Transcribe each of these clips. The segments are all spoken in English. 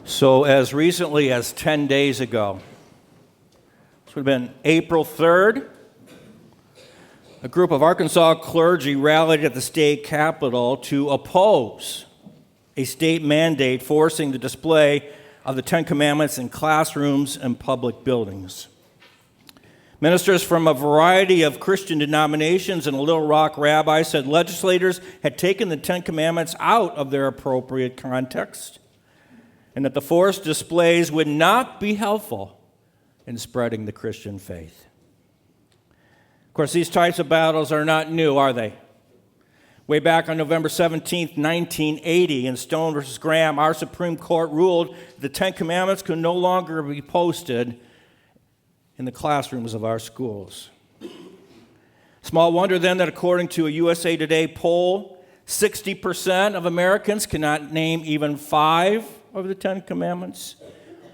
So as recently as 10 days ago, this would have been April 3rd, a group of Arkansas clergy rallied at the state capitol to oppose a state mandate forcing the display of the Ten Commandments in classrooms and public buildings. Ministers from a variety of Christian denominations and a Little Rock rabbi said legislators had taken the Ten Commandments out of their appropriate context, and that the forced displays would not be helpful in spreading the Christian faith. Of course, these types of battles are not new, are they? Way back on November 17th, 1980, in Stone versus Graham, our Supreme Court ruled the Ten Commandments could no longer be posted in the classrooms of our schools. Small wonder then that according to a USA Today poll, 60% of Americans cannot name even 5 of the Ten Commandments.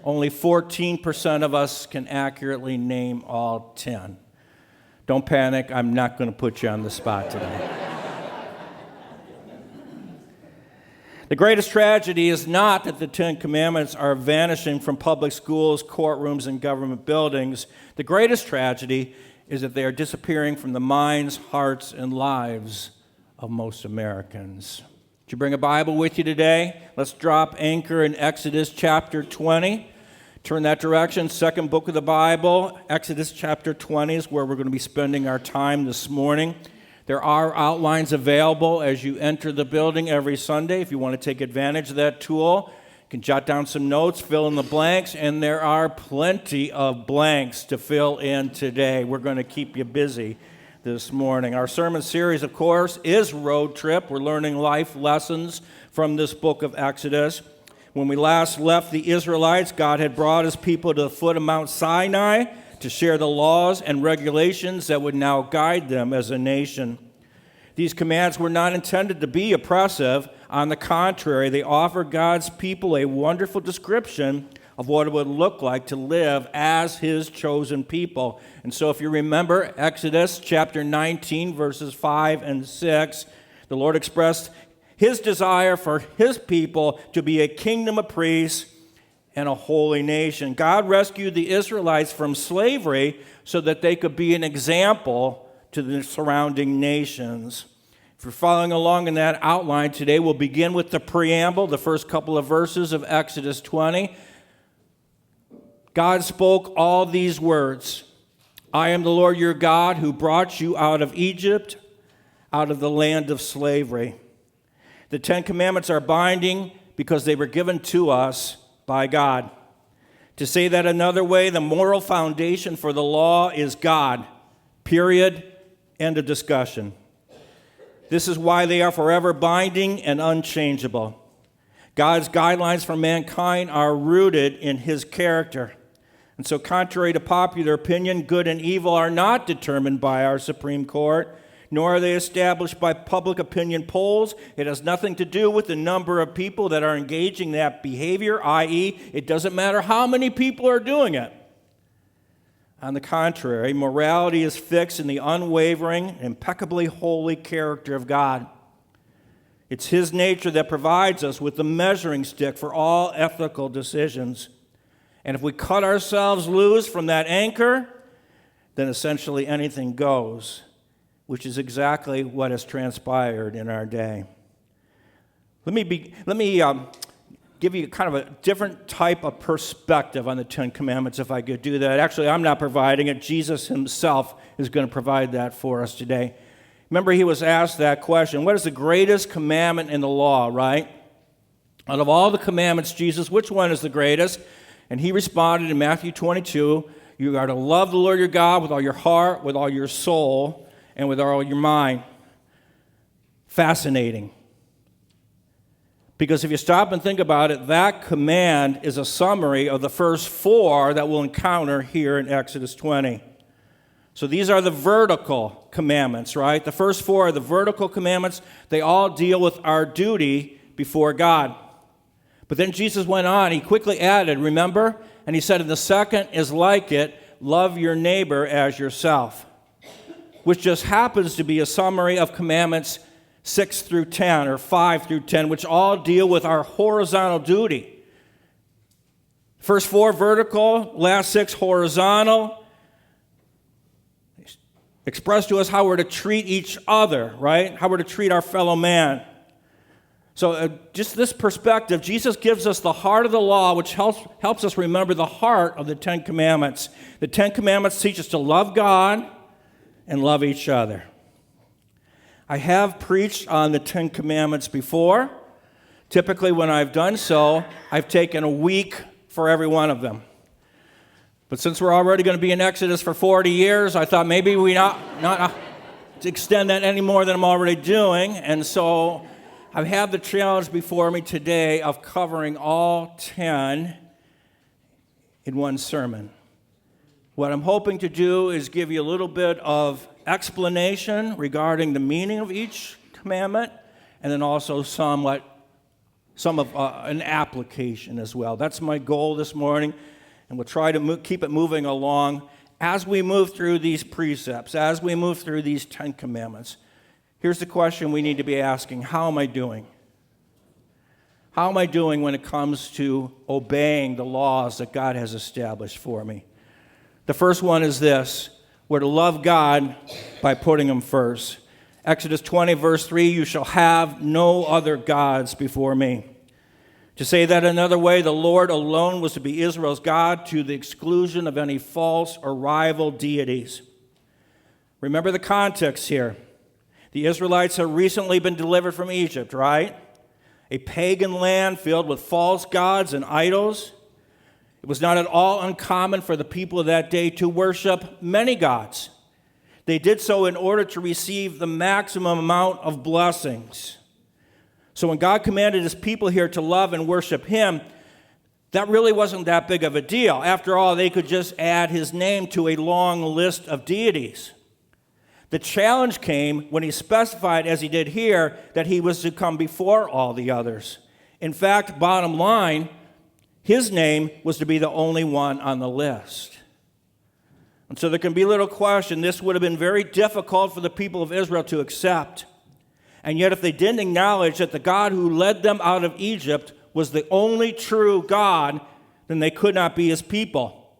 Only 14% of us can accurately name all 10. Don't panic, I'm not going to put you on the spot today. The greatest tragedy is not that the Ten Commandments are vanishing from public schools, courtrooms, and government buildings. The greatest tragedy is that they are disappearing from the minds, hearts, and lives of most Americans. Did you bring a Bible with you today? Let's drop anchor in Exodus chapter 20. Turn that direction, second book of the Bible. Exodus chapter 20 is where we're going to be spending our time this morning. There are outlines available as you enter the building every Sunday. If you want to take advantage of that tool, you can jot down some notes, fill in the blanks, and there are plenty of blanks to fill in today. We're going to keep you busy this morning. Our sermon series, of course, is Road Trip. We're learning life lessons from this book of Exodus. When we last left the Israelites, God had brought his people to the foot of Mount Sinai to share the laws and regulations that would now guide them as a nation. These commands were not intended to be oppressive. On the contrary, they offer God's people a wonderful description of what it would look like to live as his chosen people. And so if you remember Exodus chapter 19, verses 5 and 6, the Lord expressed his desire for his people to be a kingdom of priests and a holy nation. God rescued the Israelites from slavery so that they could be an example to the surrounding nations. If you're following along in that outline today, we'll begin with the preamble, the first couple of verses of Exodus 20. God spoke all these words: I am the Lord your God who brought you out of Egypt, out of the land of slavery. The Ten Commandments are binding because they were given to us by God. To say that another way, the moral foundation for the law is God. Period. End of discussion. This is why they are forever binding and unchangeable. God's guidelines for mankind are rooted in his character. And so, contrary to popular opinion, good and evil are not determined by our Supreme Court, nor are they established by public opinion polls. It has nothing to do with the number of people that are engaging that behavior, i.e., it doesn't matter how many people are doing it. On the contrary, morality is fixed in the unwavering, impeccably holy character of God. It's his nature that provides us with the measuring stick for all ethical decisions. And if we cut ourselves loose from that anchor, then essentially anything goes, which is exactly what has transpired in our day. Let me give you kind of a different type of perspective on the Ten Commandments, if I could do that. Actually, I'm not providing it. Jesus himself is going to provide that for us today. Remember, he was asked that question: what is the greatest commandment in the law, right? Out of all the commandments, Jesus, which one is the greatest? And he responded in Matthew 22, you are to love the Lord your God with all your heart, with all your soul, and with all your mind. Fascinating. Because if you stop and think about it, that command is a summary of the first 4 that we'll encounter here in Exodus 20. So these are the vertical commandments, right? The first 4 are the vertical commandments. They all deal with our duty before God. But then Jesus went on, he quickly added, remember? And he said, and the second is like it, love your neighbor as yourself, which just happens to be a summary of commandments 6 through 10 or 5 through 10, which all deal with our horizontal duty First 4 vertical, last 6 horizontal. Express to us how we're to treat each other, right? How we're to treat our fellow man. So just this perspective, Jesus gives us the heart of the law, which helps us remember the heart of the 10 Commandments. The 10 Commandments teach us to love God and love each other. I have preached on the 10 Commandments before. Typically, when I've done so, I've taken a week for every one of them. But since we're already going to be in Exodus for 40 years, I thought maybe we not extend that any more than I'm already doing. And so I have the challenge before me today of covering all 10 in one sermon. What I'm hoping to do is give you a little bit of explanation regarding the meaning of each commandment, and then also some of an application as well. That's my goal this morning, and we'll try to keep it moving along as we move through these precepts, as we move through these 10 commandments. Here's the question we need to be asking: how am I doing? How am I doing when it comes to obeying the laws that God has established for me? The first one is this: we're to love God by putting Him first. Exodus 20, verse 3, you shall have no other gods before me. To say that another way, the Lord alone was to be Israel's God to the exclusion of any false or rival deities. Remember the context here. The Israelites have recently been delivered from Egypt, right? A pagan land filled with false gods and idols. It was not at all uncommon for the people of that day to worship many gods. They did so in order to receive the maximum amount of blessings. So when God commanded His people here to love and worship Him, that really wasn't that big of a deal. After all, they could just add His name to a long list of deities. The challenge came when He specified, as He did here, that He was to come before all the others. In fact, bottom line, His name was to be the only one on the list. And so there can be little question, this would have been very difficult for the people of Israel to accept. And yet if they didn't acknowledge that the God who led them out of Egypt was the only true God, then they could not be His people,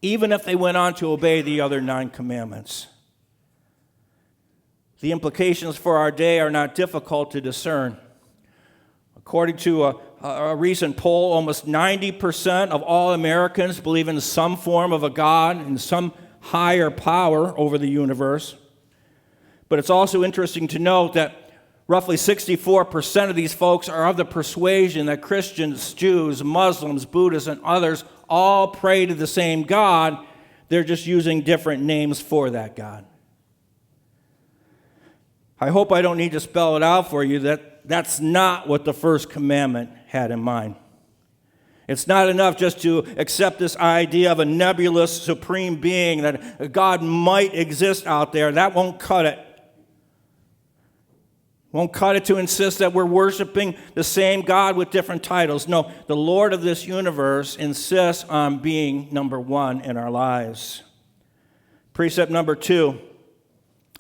even if they went on to obey the other 9 commandments. The implications for our day are not difficult to discern. According to a recent poll, almost 90% of all Americans believe in some form of a God and some higher power over the universe. But it's also interesting to note that roughly 64% of these folks are of the persuasion that Christians, Jews, Muslims, Buddhists, and others all pray to the same God. They're just using different names for that God. I hope I don't need to spell it out for you that that's not what the first commandment had in mind. It's not enough just to accept this idea of a nebulous supreme being, that God might exist out there. That won't cut it. Won't cut it to insist that we're worshiping the same God with different titles. No, the Lord of this universe insists on being number one in our lives. Precept number 2,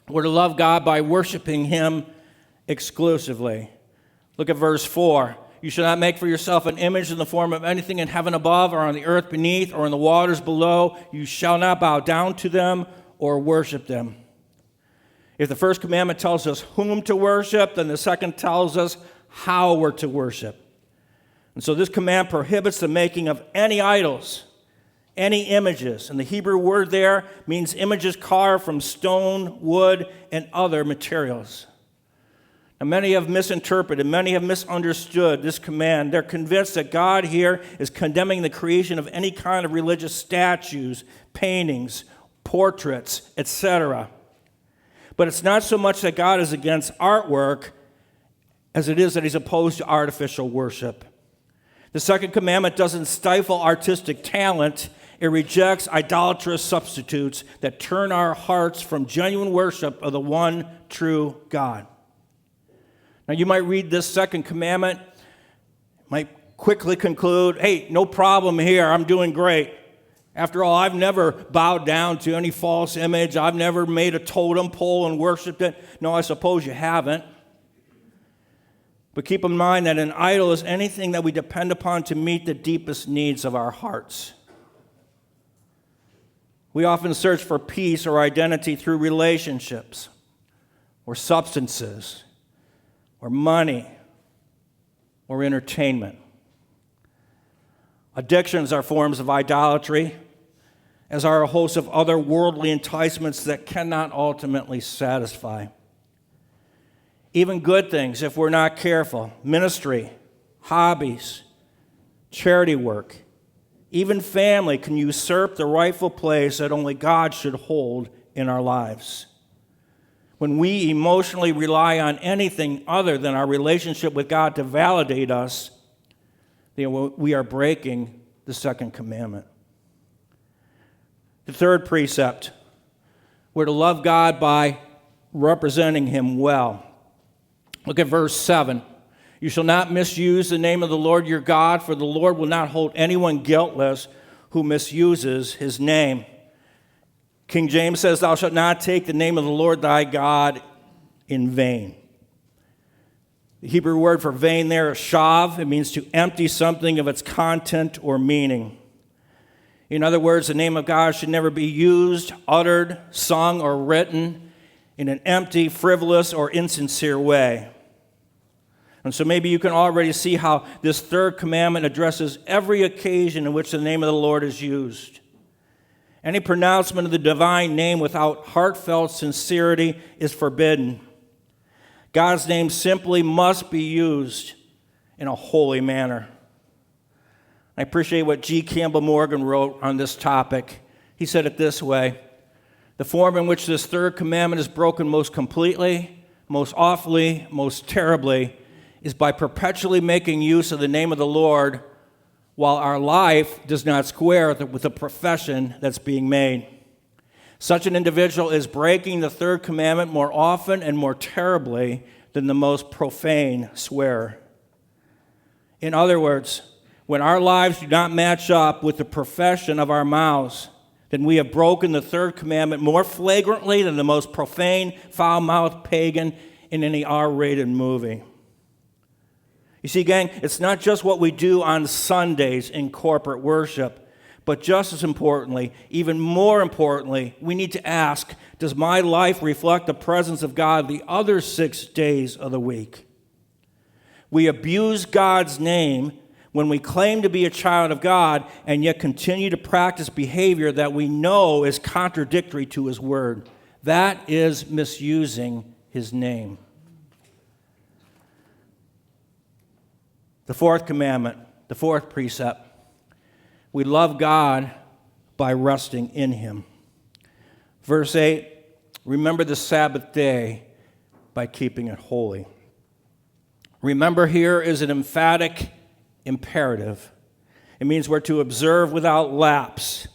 we're to love God by worshiping Him exclusively. Look at verse 4. You shall not make for yourself an image in the form of anything in heaven above or on the earth beneath or in the waters below. You shall not bow down to them or worship them. If the first commandment tells us whom to worship, then the second tells us how we're to worship. And so this command prohibits the making of any idols, any images. And the Hebrew word there means images carved from stone, wood, and other materials. Now, many have misinterpreted, many have misunderstood this command. They're convinced that God here is condemning the creation of any kind of religious statues, paintings, portraits, etc. But it's not so much that God is against artwork as it is that He's opposed to artificial worship. The second commandment doesn't stifle artistic talent. It rejects idolatrous substitutes that turn our hearts from genuine worship of the one true God. Now, you might read this second commandment, might quickly conclude, hey, no problem here, I'm doing great. After all, I've never bowed down to any false image. I've never made a totem pole and worshiped it. No, I suppose you haven't. But keep in mind that an idol is anything that we depend upon to meet the deepest needs of our hearts. We often search for peace or identity through relationships, or substances, or money, or entertainment. Addictions are forms of idolatry, as are a host of other worldly enticements that cannot ultimately satisfy. Even good things, if we're not careful, ministry, hobbies, charity work, even family can usurp the rightful place that only God should hold in our lives. When we emotionally rely on anything other than our relationship with God to validate us, then we are breaking the second commandment. The third precept, we're to love God by representing Him well. Look at verse 7. You shall not misuse the name of the Lord your God, for the Lord will not hold anyone guiltless who misuses His name. King James says, thou shalt not take the name of the Lord thy God in vain. The Hebrew word for vain there is shav. It means to empty something of its content or meaning. In other words, the name of God should never be used, uttered, sung, or written in an empty, frivolous, or insincere way. And so maybe you can already see how this third commandment addresses every occasion in which the name of the Lord is used. Any pronouncement of the divine name without heartfelt sincerity is forbidden. God's name simply must be used in a holy manner. I appreciate what G. Campbell Morgan wrote on this topic. He said it this way: the form in which this third commandment is broken most completely, most awfully, most terribly, is by perpetually making use of the name of the Lord while our life does not square with the profession that's being made. Such an individual is breaking the third commandment more often and more terribly than the most profane swearer. In other words, when our lives do not match up with the profession of our mouths, then we have broken the third commandment more flagrantly than the most profane, foul-mouthed pagan in any R-rated movie. You see, gang, it's not just what we do on Sundays in corporate worship, but just as importantly, even more importantly, we need to ask, does my life reflect the presence of God the other 6 days of the week? We abuse God's name when we claim to be a child of God and yet continue to practice behavior that we know is contradictory to His word. That is misusing His name. The fourth commandment, the fourth precept, we love God by resting in Him. Verse 8, remember the Sabbath day by keeping it holy. Remember here is an emphatic imperative. It means we're to observe without lapse.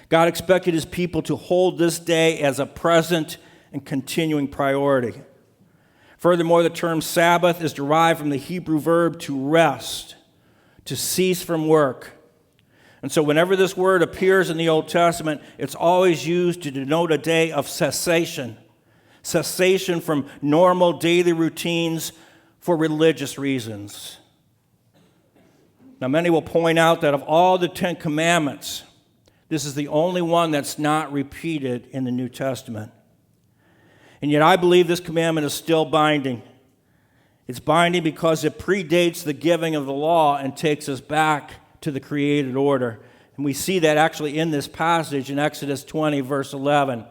God expected His people to hold this day as a present and continuing priority. Furthermore, the term Sabbath is derived from the Hebrew verb to rest, to cease from work. And so whenever this word appears in the Old Testament, it's always used to denote a day of cessation. Cessation from normal daily routines for religious reasons. Now, many will point out that of all the 10 commandments, this is the only one that's not repeated in the New Testament. And yet I believe this commandment is still binding. It's binding because it predates the giving of the law and takes us back to the created order. And we see that actually in this passage in Exodus 20, verse 11.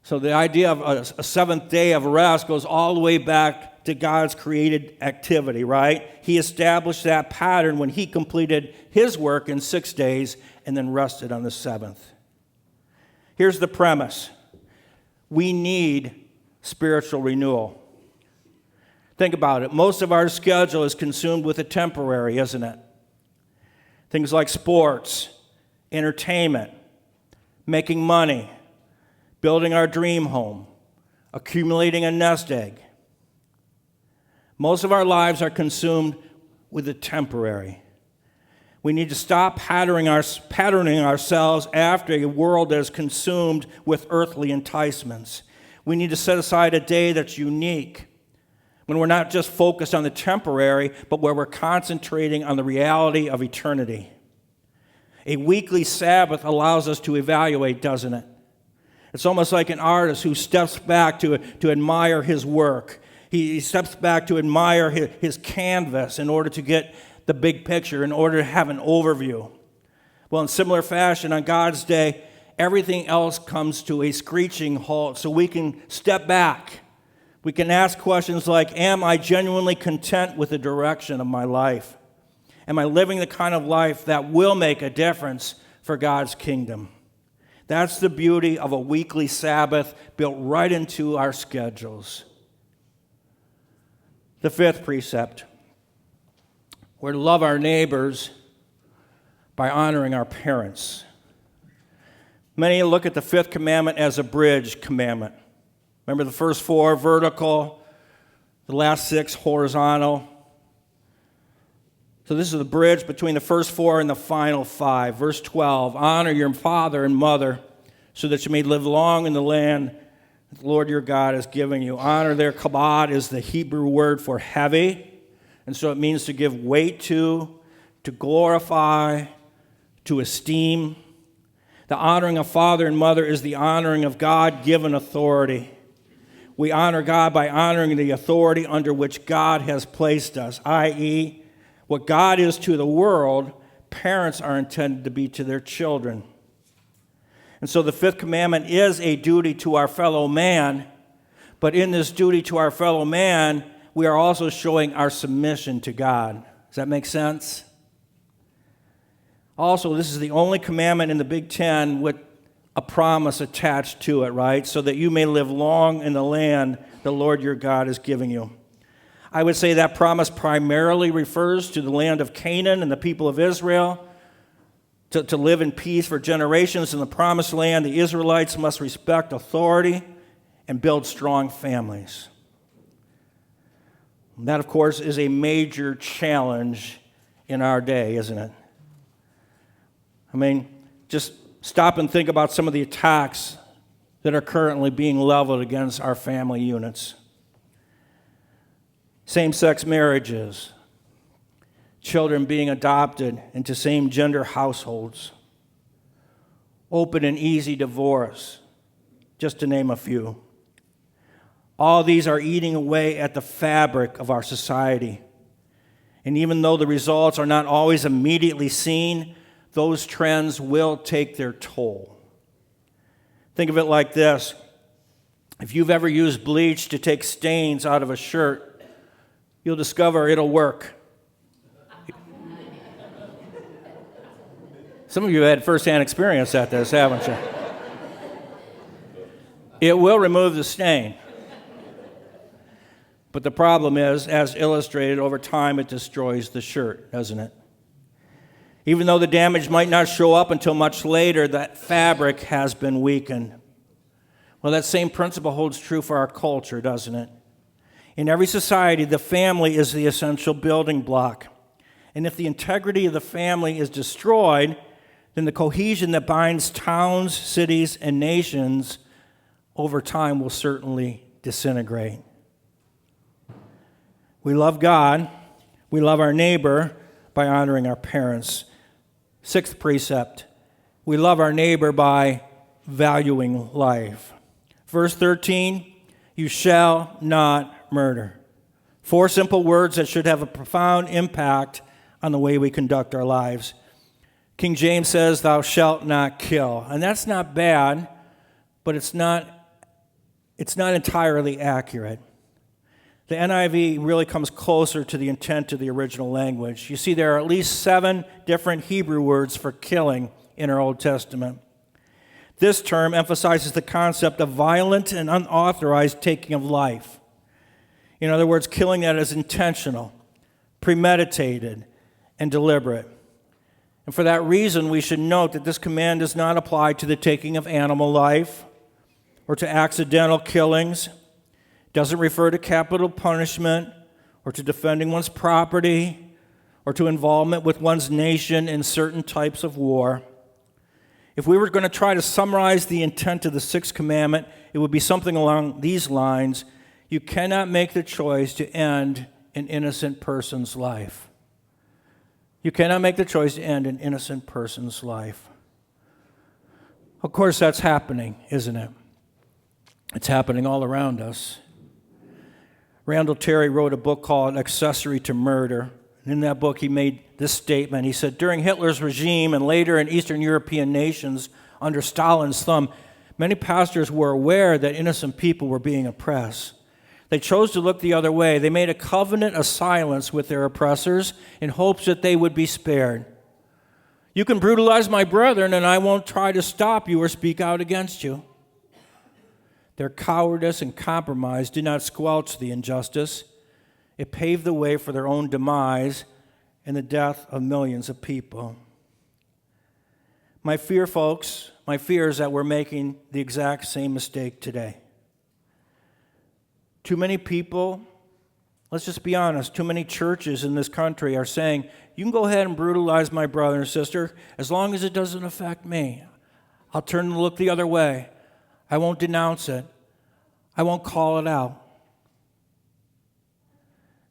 So the idea of a seventh day of rest goes all the way back to God's created activity, right? He established that pattern when He completed His work in 6 days and then rested on the seventh. Here's the premise. We need spiritual renewal. Think about it. Most of our schedule is consumed with the temporary, isn't it? Things like sports, entertainment, making money, building our dream home, accumulating a nest egg. Most of our lives are consumed with the temporary. We need to stop patterning ourselves after a world that is consumed with earthly enticements. We need to set aside a day that's unique, when we're not just focused on the temporary, but where we're concentrating on the reality of eternity. A weekly Sabbath allows us to evaluate, doesn't it? It's almost like an artist who steps back to admire his work. He steps back to admire his canvas in order to get the big picture, in order to have an overview. Well, in similar fashion, on God's day, everything else comes to a screeching halt, so we can step back. We can ask questions like, am I genuinely content with the direction of my life? Am I living the kind of life that will make a difference for God's kingdom? That's the beauty of a weekly Sabbath built right into our schedules. The fifth precept, we're to love our neighbors by honoring our parents. Many look at the fifth commandment as a bridge commandment. Remember the first four, vertical, the last six, horizontal. So this is the bridge between the first four and the final five. Verse 12, honor your father and mother so that you may live long in the land that the Lord your God is giving you. Honor there, kabod, is the Hebrew word for heavy. And so it means to give weight to glorify, to esteem. The honoring of father and mother is the honoring of God-given authority. We honor God by honoring the authority under which God has placed us, i.e., what God is to the world, parents are intended to be to their children. And so the fifth commandment is a duty to our fellow man, but in this duty to our fellow man, we are also showing our submission to God. Does that make sense? Also, this is the only commandment in the Big Ten with a promise attached to it, right? So that you may live long in the land the Lord your God is giving you. I would say that promise primarily refers to the land of Canaan and the people of Israel. To live in peace for generations in the promised land, the Israelites must respect authority and build strong families. And that, of course, is a major challenge in our day, isn't it? I mean, just stop and think about some of the attacks that are currently being leveled against our family units. Same-sex marriages, children being adopted into same-gender households, open and easy divorce, just to name a few. All these are eating away at the fabric of our society. And even though the results are not always immediately seen, those trends will take their toll. Think of it like this. If you've ever used bleach to take stains out of a shirt, you'll discover it'll work. Some of you had firsthand experience at this, haven't you? It will remove the stain. But the problem is, as illustrated, over time it destroys the shirt, doesn't it? Even though the damage might not show up until much later, that fabric has been weakened. Well, that same principle holds true for our culture, doesn't it? In every society, the family is the essential building block. And if the integrity of the family is destroyed, then the cohesion that binds towns, cities, and nations over time will certainly disintegrate. We love God, we love our neighbor by honoring our parents. Sixth precept, we love our neighbor by valuing life. Verse 13, you shall not murder. 4 simple words that should have a profound impact on the way we conduct our lives. King James says, thou shalt not kill. And that's not bad, but it's not entirely accurate. The NIV really comes closer to the intent of the original language. You see, there are at least 7 different Hebrew words for killing in our Old Testament. This term emphasizes the concept of violent and unauthorized taking of life. In other words, killing that is intentional, premeditated, and deliberate. And for that reason, we should note that this command does not apply to the taking of animal life or to accidental killings. It doesn't refer to capital punishment or to defending one's property or to involvement with one's nation in certain types of war. If we were going to try to summarize the intent of the 6th commandment, it would be something along these lines. You cannot make the choice to end an innocent person's life. You cannot make the choice to end an innocent person's life. Of course, that's happening, isn't it? It's happening all around us. Randall Terry wrote a book called Accessory to Murder. And in that book, he made this statement. He said, during Hitler's regime and later in Eastern European nations under Stalin's thumb, many pastors were aware that innocent people were being oppressed. They chose to look the other way. They made a covenant of silence with their oppressors in hopes that they would be spared. You can brutalize my brethren, and I won't try to stop you or speak out against you. Their cowardice and compromise did not squelch the injustice. It paved the way for their own demise and the death of millions of people. My fear, folks, my fear is that we're making the exact same mistake today. Too many people, let's just be honest, too many churches in this country are saying, you can go ahead and brutalize my brother and sister as long as it doesn't affect me. I'll turn and look the other way. I won't denounce it. I won't call it out.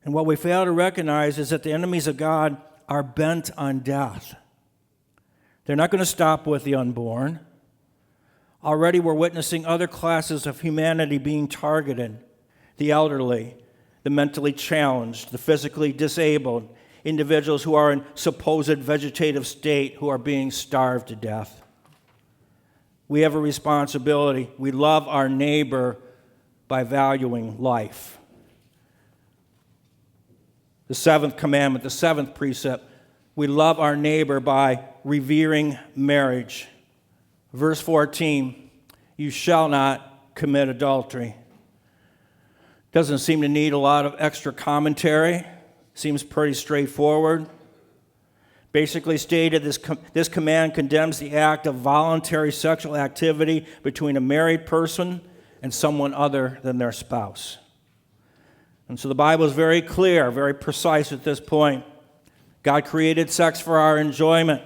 And what we fail to recognize is that the enemies of God are bent on death. They're not going to stop with the unborn. Already we're witnessing other classes of humanity being targeted. The elderly, the mentally challenged, the physically disabled, individuals who are in supposed vegetative state who are being starved to death. We have a responsibility. We love our neighbor by valuing life. The seventh commandment, the seventh precept, we love our neighbor by revering marriage. Verse 14, you shall not commit adultery. Doesn't seem to need a lot of extra commentary. Seems pretty straightforward. Basically stated, this command condemns the act of voluntary sexual activity between a married person and someone other than their spouse. And so the Bible is very clear, very precise at this point. God created sex for our enjoyment,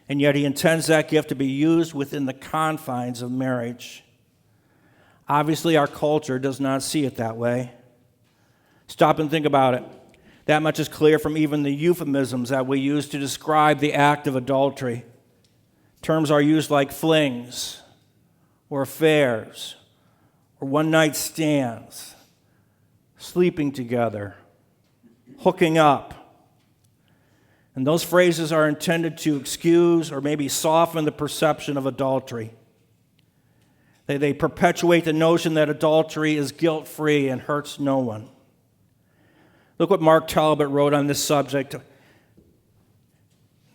and yet He intends that gift to be used within the confines of marriage. Obviously, our culture does not see it that way. Stop and think about it. That much is clear from even the euphemisms that we use to describe the act of adultery. Terms are used like flings, or affairs, or one-night stands, sleeping together, hooking up. And those phrases are intended to excuse or maybe soften the perception of adultery. They perpetuate the notion that adultery is guilt-free and hurts no one. Look what Mark Talbot wrote on this subject.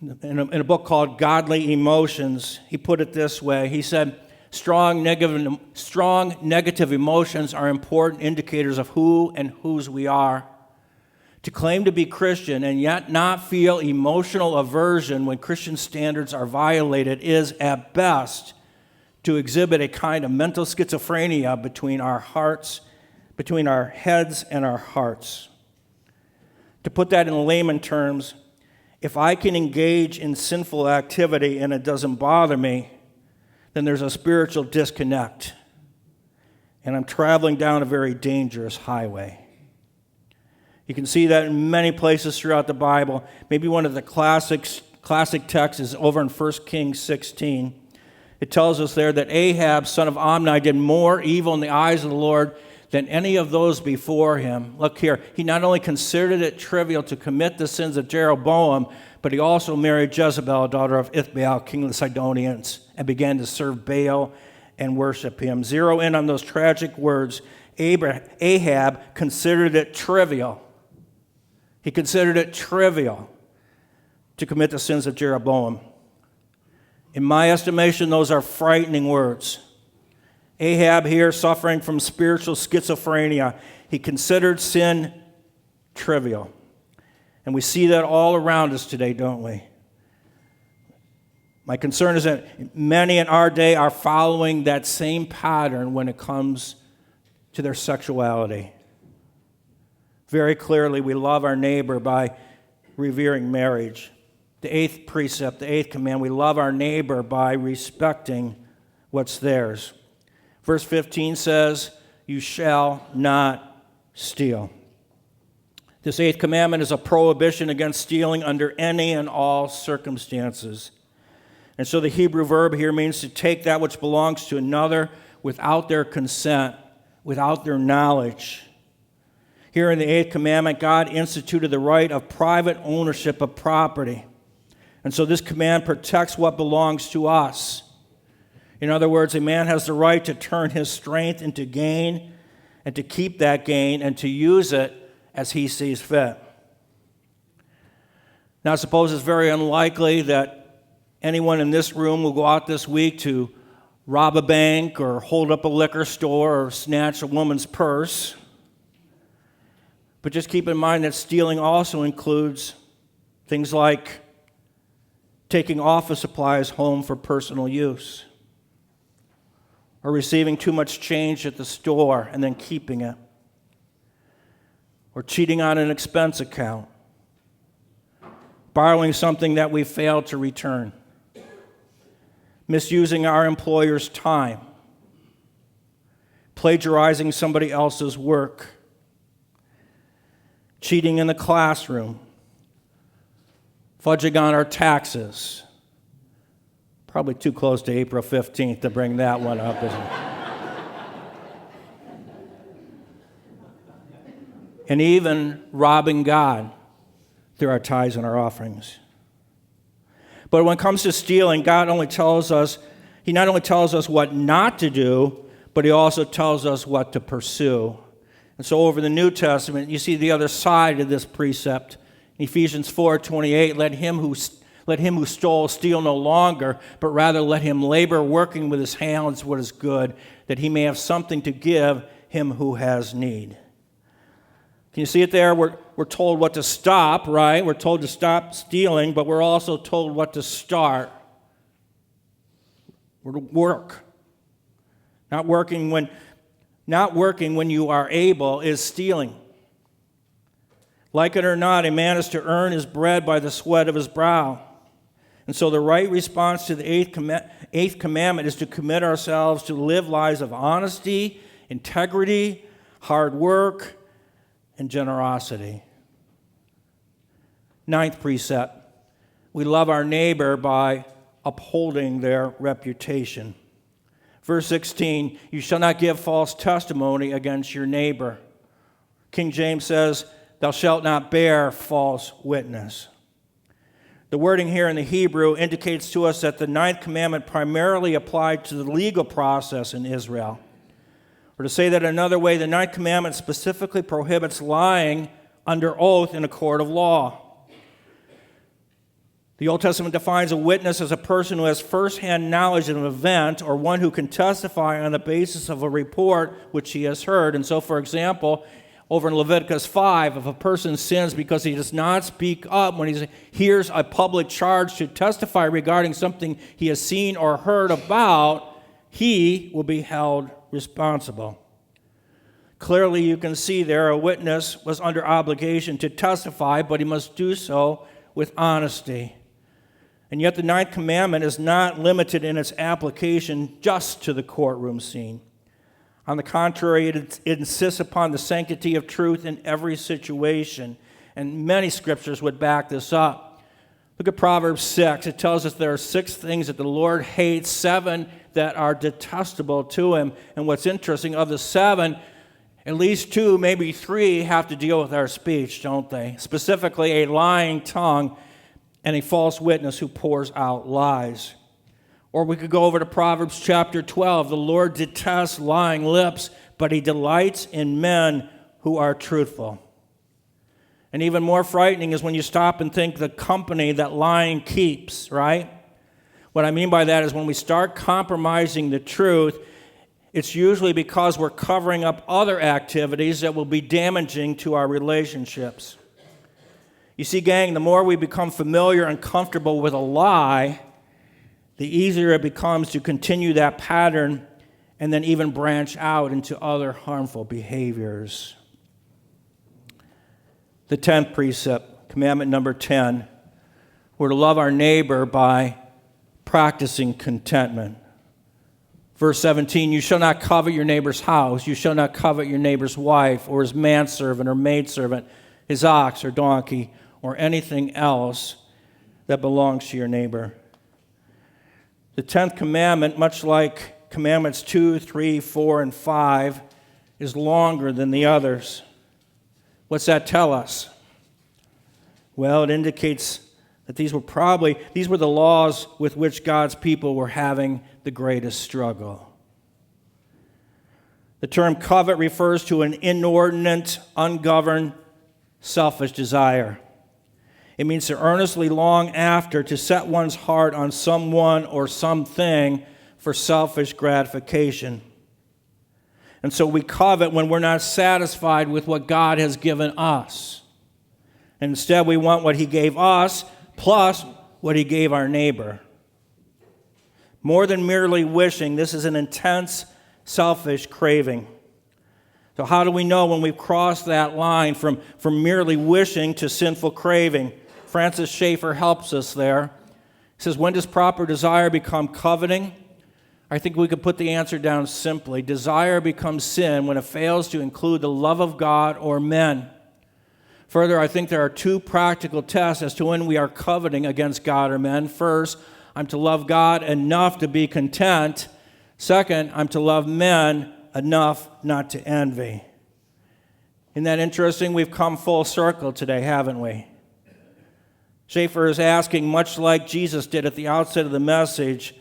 In a book called Godly Emotions, he put it this way. He said, strong negative emotions are important indicators of who and whose we are. To claim to be Christian and yet not feel emotional aversion when Christian standards are violated is, at best, to exhibit a kind of mental schizophrenia between our heads and our hearts. To put that in layman terms, if I can engage in sinful activity and it doesn't bother me, then there's a spiritual disconnect, and I'm traveling down a very dangerous highway. You can see that in many places throughout the Bible. Maybe one of the classic texts is over in 1 Kings 16. It tells us there that Ahab, son of Omni, did more evil in the eyes of the Lord than any of those before him. Look here, he not only considered it trivial to commit the sins of Jeroboam, but he also married Jezebel, daughter of Ithbaal, king of the Sidonians, and began to serve Baal and worship him. Zero in on those tragic words. Ahab considered it trivial. He considered it trivial to commit the sins of Jeroboam. In my estimation, those are frightening words. Ahab here, suffering from spiritual schizophrenia, he considered sin trivial. And we see that all around us today, don't we? My concern is that many in our day are following that same pattern when it comes to their sexuality. Very clearly, we love our neighbor by revering marriage. The eighth precept, the eighth command, we love our neighbor by respecting what's theirs. Verse 15 says, you shall not steal. This eighth commandment is a prohibition against stealing under any and all circumstances. And so the Hebrew verb here means to take that which belongs to another without their consent, without their knowledge. Here in the eighth commandment, God instituted the right of private ownership of property. And so this command protects what belongs to us. In other words, a man has the right to turn his strength into gain and to keep that gain and to use it as he sees fit. Now, I suppose it's very unlikely that anyone in this room will go out this week to rob a bank or hold up a liquor store or snatch a woman's purse. But just keep in mind that stealing also includes things like taking office supplies home for personal use, or receiving too much change at the store and then keeping it, or cheating on an expense account, borrowing something that we failed to return, misusing our employer's time, plagiarizing somebody else's work, cheating in the classroom, fudging on our taxes. Probably too close to April 15th to bring that one up, isn't it? And even robbing God through our tithes and our offerings. But when it comes to stealing, God not only tells us what not to do, but he also tells us what to pursue. And so over the New Testament, you see the other side of this precept. In Ephesians 4:28, let him who stole steal no longer, but rather let him labor, working with his hands what is good, that he may have something to give him who has need. Can you see it there? We're told what to stop, right? We're told to stop stealing, but we're also told what to start. We're to work. Not working when you are able is stealing. Like it or not, a man is to earn his bread by the sweat of his brow. And so the right response to the eighth commandment is to commit ourselves to live lives of honesty, integrity, hard work, and generosity. Ninth precept, we love our neighbor by upholding their reputation. Verse 16, you shall not give false testimony against your neighbor. King James says, thou shalt not bear false witness. The wording here in the Hebrew indicates to us that the ninth commandment primarily applied to the legal process in Israel. Or to say that another way, the ninth commandment specifically prohibits lying under oath in a court of law. The Old Testament defines a witness as a person who has firsthand knowledge of an event or one who can testify on the basis of a report which he has heard. And so, for example, over in Leviticus 5, if a person sins because he does not speak up when he hears a public charge to testify regarding something he has seen or heard about, he will be held responsible. Clearly, you can see there a witness was under obligation to testify, but he must do so with honesty. And yet the ninth commandment is not limited in its application just to the courtroom scene. On the contrary, it insists upon the sanctity of truth in every situation, and many scriptures would back this up. Look at Proverbs 6. It tells us there are 6 things that the Lord hates, 7 that are detestable to him. And what's interesting, of the 7, at least 2, maybe 3 have to deal with our speech, don't they? Specifically, a lying tongue and a false witness who pours out lies. Or we could go over to Proverbs chapter 12. The Lord detests lying lips, but he delights in men who are truthful. And even more frightening is when you stop and think the company that lying keeps, right? What I mean by that is when we start compromising the truth, it's usually because we're covering up other activities that will be damaging to our relationships. You see, gang, the more we become familiar and comfortable with a lie, the easier it becomes to continue that pattern and then even branch out into other harmful behaviors. The 10th precept, commandment number 10, we're to love our neighbor by practicing contentment. Verse 17, you shall not covet your neighbor's house. You shall not covet your neighbor's wife or his manservant or maidservant, his ox or donkey, or anything else that belongs to your neighbor. The 10th commandment, much like commandments 2, 3, 4, and 5, is longer than the others. What's that tell us? Well, it indicates that these were the laws with which God's people were having the greatest struggle. The term covet refers to an inordinate, ungoverned, selfish desire. It means to earnestly long after, to set one's heart on someone or something for selfish gratification. And so we covet when we're not satisfied with what God has given us. And instead, we want what He gave us plus what He gave our neighbor. More than merely wishing, this is an intense, selfish craving. So how do we know when we've crossed that line from merely wishing to sinful craving? Francis Schaeffer helps us there. He says, when does proper desire become coveting? I think we could put the answer down simply. Desire becomes sin when it fails to include the love of God or men. Further, I think there are two practical tests as to when we are coveting against God or men. First, I'm to love God enough to be content. Second, I'm to love men enough not to envy. Isn't that interesting? We've come full circle today, haven't we? Schaeffer is asking, much like Jesus did at the outset of the message,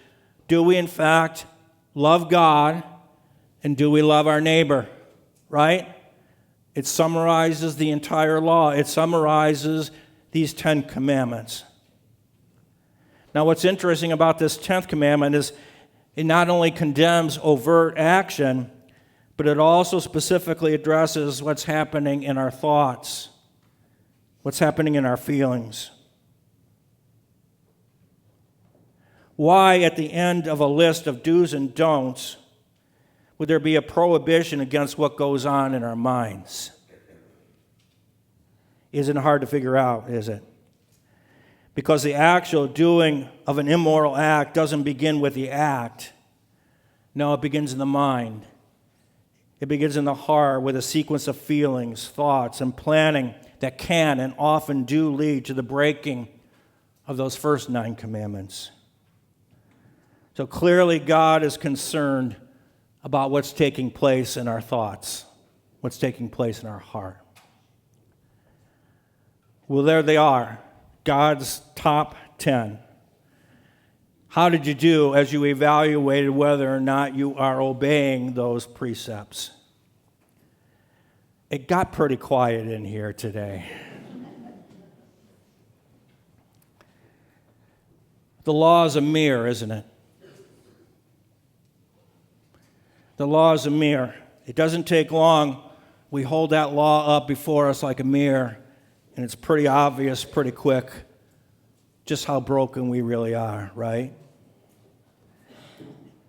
do we in fact love God and do we love our neighbor? Right? It summarizes the entire law. It summarizes these 10 commandments. Now, what's interesting about this 10th commandment is it not only condemns overt action, but it also specifically addresses what's happening in our thoughts, what's happening in our feelings. Why, at the end of a list of do's and don'ts, would there be a prohibition against what goes on in our minds? Isn't hard to figure out, is it? Because the actual doing of an immoral act doesn't begin with the act. No, it begins in the mind. It begins in the heart with a sequence of feelings, thoughts, and planning that can and often do lead to the breaking of those first 9 commandments. So clearly, God is concerned about what's taking place in our thoughts, what's taking place in our heart. Well, there they are, God's top 10. How did you do as you evaluated whether or not you are obeying those precepts? It got pretty quiet in here today. The law is a mirror, isn't it? The law is a mirror. It doesn't take long. We hold that law up before us like a mirror, and it's pretty obvious, pretty quick, just how broken we really are, right?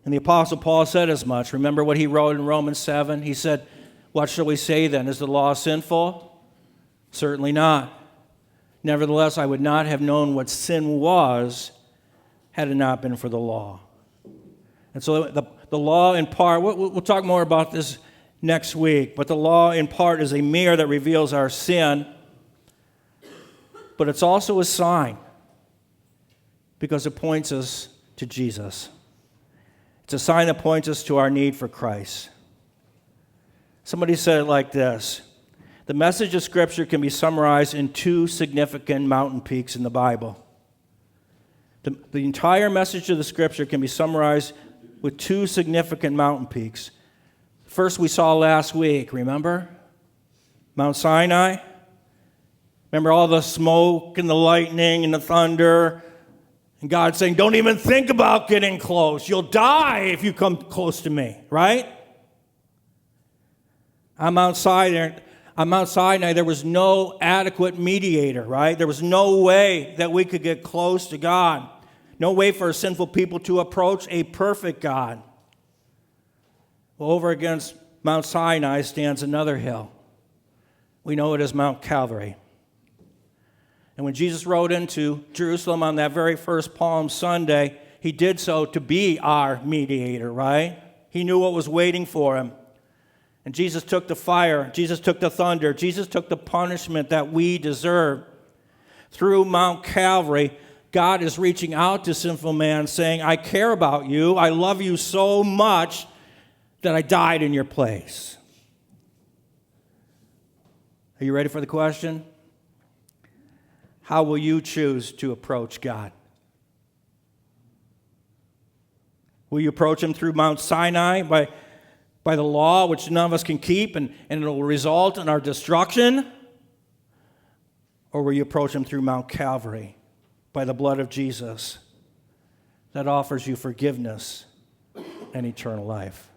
And the Apostle Paul said as much. Remember what he wrote in Romans 7? He said, what shall we say then? Is the law sinful? Certainly not. Nevertheless, I would not have known what sin was had it not been for the law. And so the law in part, we'll talk more about this next week, but the law in part is a mirror that reveals our sin, but it's also a sign because it points us to Jesus. It's a sign that points us to our need for Christ. Somebody said it like this: the message of Scripture can be summarized in 2 significant mountain peaks in the Bible. The entire message of the Scripture can be summarized with 2 significant mountain peaks. First we saw last week, remember? Mount Sinai. Remember all the smoke and the lightning and the thunder? And God saying, don't even think about getting close. You'll die if you come close to me, right? On Mount Sinai, there was no adequate mediator, right? There was no way that we could get close to God. No way for a sinful people to approach a perfect God. Well, over against Mount Sinai stands another hill. We know it as Mount Calvary. And when Jesus rode into Jerusalem on that very first Palm Sunday, he did so to be our mediator, right? He knew what was waiting for him. And Jesus took the fire. Jesus took the thunder. Jesus took the punishment that we deserve. Through Mount Calvary, God is reaching out to sinful man saying, I care about you. I love you so much that I died in your place. Are you ready for the question? How will you choose to approach God? Will you approach him through Mount Sinai by the law, which none of us can keep, and it will result in our destruction? Or will you approach him through Mount Calvary by the blood of Jesus that offers you forgiveness and eternal life?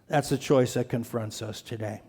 That's the choice that confronts us today.